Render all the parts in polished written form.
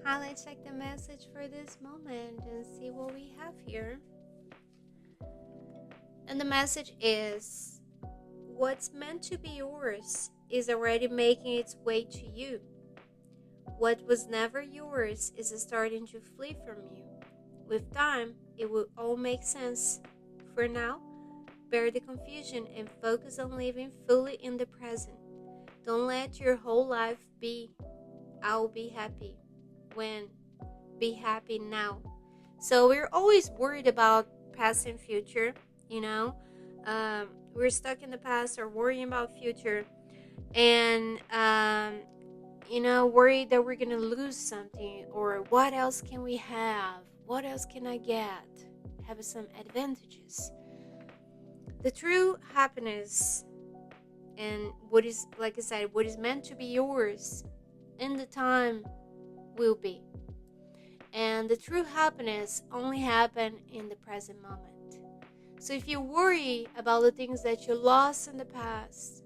highlight check the message for this moment and see what we have here. And the message is, what's meant to be yours is already making its way to you. What was never yours is starting to flee from you. With time, it will all make sense. For now, bear the confusion and focus on living fully in the present. Don't let your whole life be, I'll be happy when, be happy now. So we're always worried about past and future, you know. We're stuck in the past or worrying about future, and worried that we're gonna lose something, or what else can we have? What else can I get? Have some advantages. The true happiness and what is, like I said, what is meant to be yours in the time will be. And the true happiness only happen in the present moment. So if you worry about the things that you lost in the past,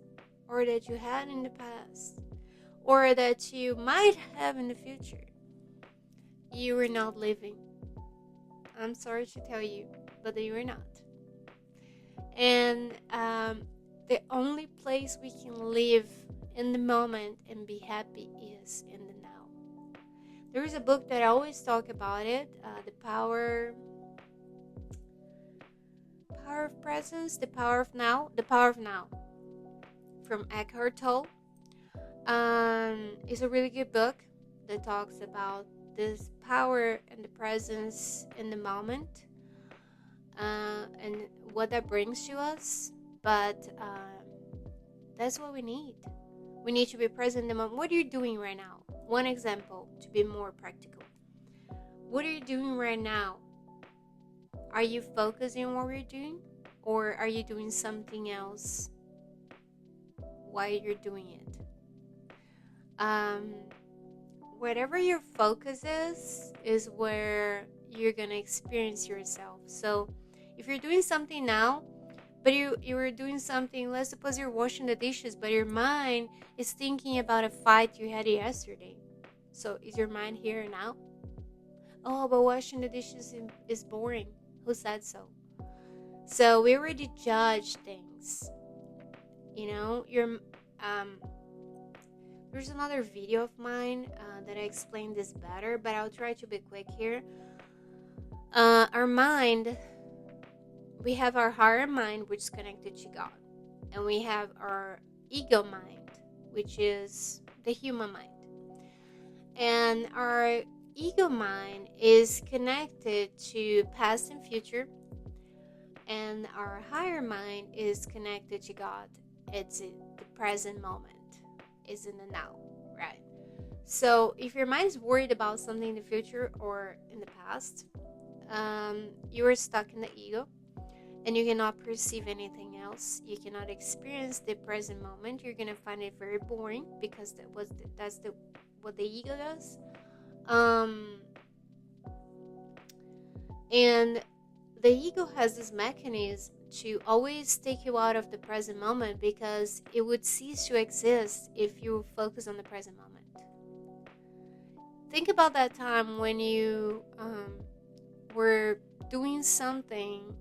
or that you had in the past, or that you might have in the future, you are not living. I'm sorry to tell you, but you are not. And the only place we can live in the moment and be happy is in the now. There is a book that I always talk about it, The Power of Presence, The Power of Now, from Eckhart Tolle. It's a really good book that talks about this power and the presence in the moment, and what that brings to us. But that's what we need. We need to be present in the moment. What are you doing right now? One example to be more practical. What are you doing right now? Are you focusing on what you're doing? Or are you doing something else while you're doing it? Whatever your focus is where you're going to experience yourself. So if you're doing something now, but you were doing something, let's suppose you're washing the dishes, but your mind is thinking about a fight you had yesterday. So is your mind here now? Oh, but washing the dishes is boring. Who said so? So we already judge things. There's another video of mine that I explain this better, but I'll try to be quick here. Our mind, we have our higher mind, which is connected to God, and we have our ego mind, which is the human mind. And our ego mind is connected to past and future, and our higher mind is connected to God. It's in the present moment. It's in the now, right? So if your mind is worried about something in the future or in the past, you are stuck in the ego, and you cannot perceive anything else. You cannot experience the present moment. You're gonna find it very boring, because that's what the ego does. And the ego has this mechanism to always take you out of the present moment, because it would cease to exist if you focus on the present moment. Think about that time when you were doing something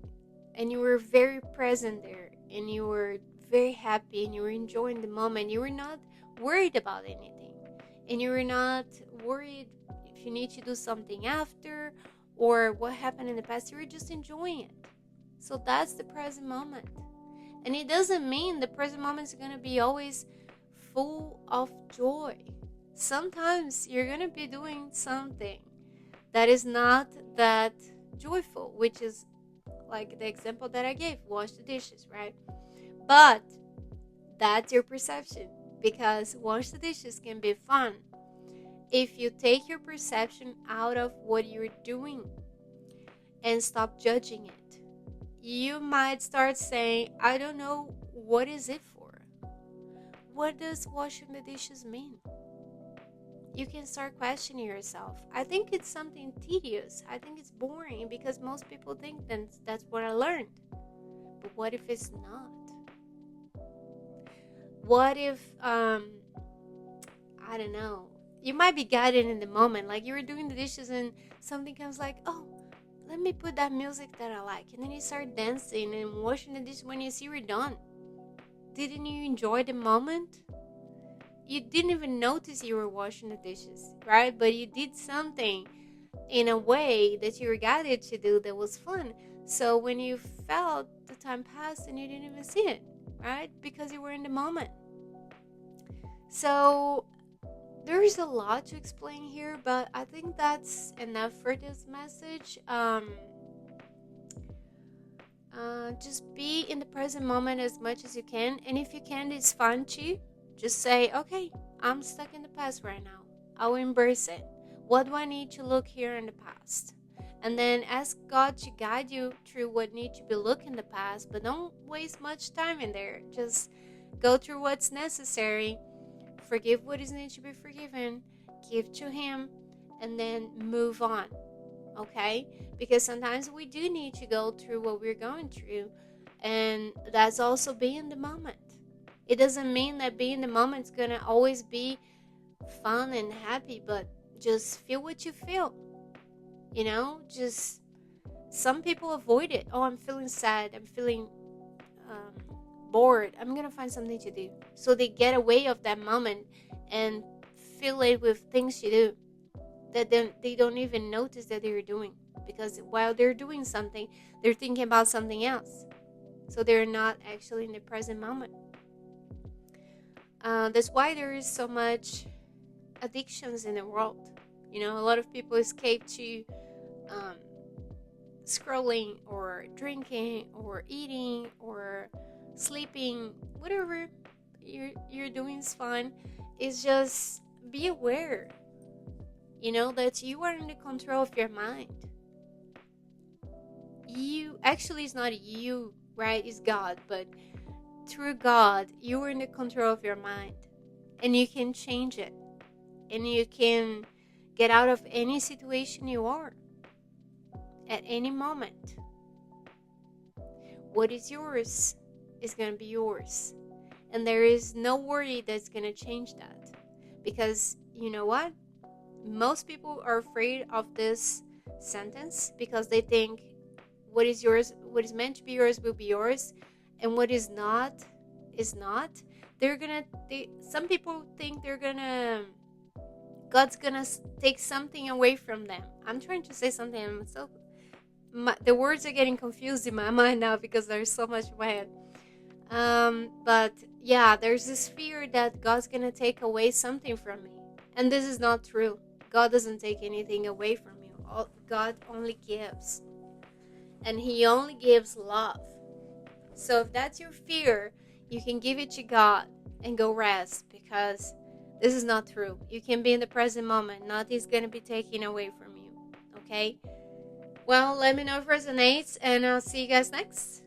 and you were very present there, and you were very happy, and you were enjoying the moment. You were not worried about anything, and you were not worried if you need to do something after or what happened in the past. You were just enjoying it. So that's the present moment. And it doesn't mean the present moment is going to be always full of joy. Sometimes you're going to be doing something that is not that joyful, which is like the example that I gave, wash the dishes, right? But that's your perception, because wash the dishes can be fun if you take your perception out of what you're doing and stop judging it. You might start saying, I don't know, what is it for? What does washing the dishes mean? You can start questioning yourself. I think it's something tedious. I think it's boring, because most people think that's what I learned. But what if it's not? What if, I don't know, you might be guided in the moment, like you were doing the dishes and something comes like, oh, let me put that music that I like, and then you start dancing and washing the dishes. When you see you're done, didn't you enjoy the moment? You didn't even notice you were washing the dishes, right? But you did something in a way that you were guided to do that was fun. So when you felt the time passed and you didn't even see it, right? Because you were in the moment. So there's a lot to explain here, but I think that's enough for this message. Just be in the present moment as much as you can, and if you can, it's fun too. Just say, okay, I'm stuck in the past right now. I will embrace it. What do I need to look here in the past? And then ask God to guide you through what needs to be looked in the past, but don't waste much time in there. Just go through what's necessary, forgive what is needs to be forgiven, give to Him, and then move on. Okay? Because sometimes we do need to go through what we're going through, and that's also being in the moment. It doesn't mean that being in the moment is gonna always be fun and happy, but just feel what you feel. Just some people avoid it. Oh, I'm feeling sad, I'm feeling um, bored, I'm gonna find something to do, so they get away of that moment and fill it with things to do that then they don't even notice that they're doing, because while they're doing something, they're thinking about something else, so they're not actually in the present moment. That's why there is so much addictions in the world. A lot of people escape to um, scrolling or drinking or eating or sleeping. Whatever you're doing is fine. It's just be aware, that you are in the control of your mind. You actually, it's not you, right? It's God, but through God, you are in the control of your mind, and you can change it, and you can get out of any situation you are at any moment. What is yours is going to be yours, and there is no worry that's going to change that, because you know what? Most people are afraid of this sentence because they think what is yours, what is meant to be yours will be yours, and what is not is not. Some people think God's gonna take something away from them. I'm trying to say something, so the words are getting confused in my mind now because there's so much in my head. But yeah, there's this fear that God's gonna take away something from me, and this is not true. God doesn't take anything away from you. God only gives, and He only gives love. So if that's your fear, you can give it to God and go rest, because this is not true. You can be in the present moment. Nothing's going to be taken away from you. Okay? Well, let me know if it resonates, and I'll see you guys next.